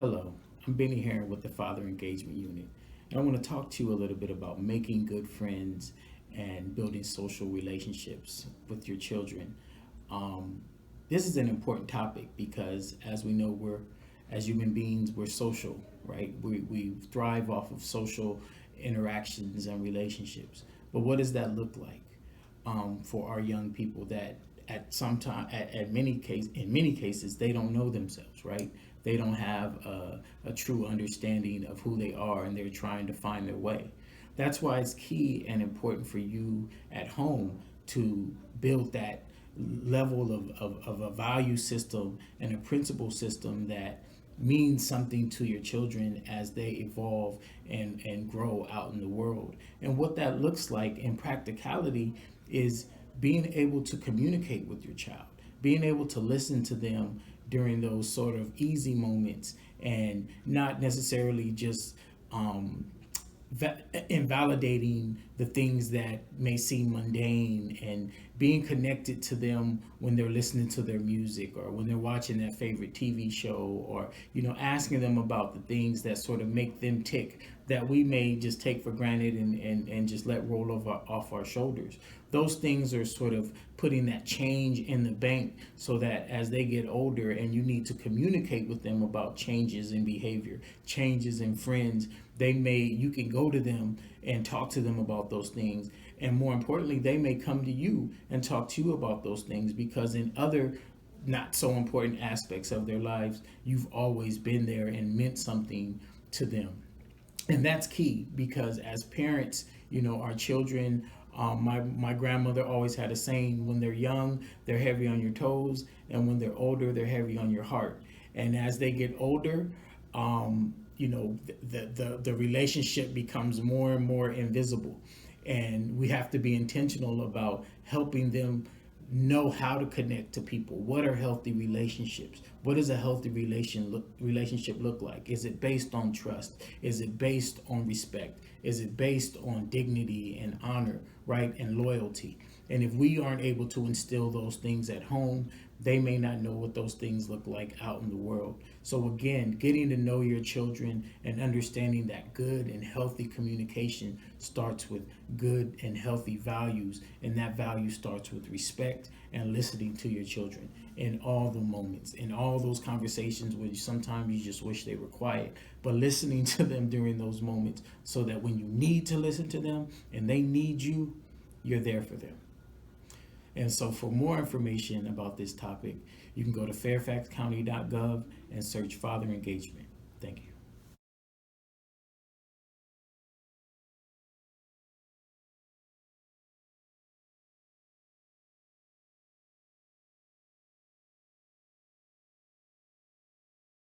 Hello, I'm Benny Heron with the Father Engagement Unit, and I want to talk to you a little bit about making good friends and building social relationships with your children. Um, this is an important topic because, as we know, as human beings, we're social, right? We thrive off of social interactions and relationships. But what does that look like for our young people that at some time at many case in many cases they don't know themselves, right? They don't have a true understanding of who they are, and they're trying to find their way. That's why it's key and important for you at home to build that level of a value system and a principle system that means something to your children as they evolve and grow out in the world. And what that looks like in practicality is being able to communicate with your child, being able to listen to them during those sort of easy moments, and not necessarily just um, invalidating the things that may seem mundane, and being connected to them when they're listening to their music or when they're watching their favorite TV show, or asking them about the things that sort of make them tick that we may just take for granted and just let roll over off our shoulders. Those things are sort of putting that change in the bank so that as they get older and you need to communicate with them about changes in behavior, changes in friends, you can go to them and talk to them about those things. And more importantly, they may come to you and talk to you about those things because in other not so important aspects of their lives, you've always been there and meant something to them. And that's key because as parents, our children, my grandmother always had a saying: when they're young, they're heavy on your toes, and when they're older, they're heavy on your heart. And as they get older, the relationship becomes more and more invisible, and we have to be intentional about helping them know how to connect to people. What are healthy relationships? What does a healthy relationship look like? Is it based on trust? Is it based on respect? Is it based on dignity and honor, right? And loyalty. And if we aren't able to instill those things at home, they may not know what those things look like out in the world. So again, getting to know your children and understanding that good and healthy communication starts with good and healthy values, and that value starts with respect and listening to your children in all the moments, in all those conversations where sometimes you just wish they were quiet, but listening to them during those moments so that when you need to listen to them and they need you, you're there for them. And so for more information about this topic, you can go to fairfaxcounty.gov and search Father Engagement. Thank you.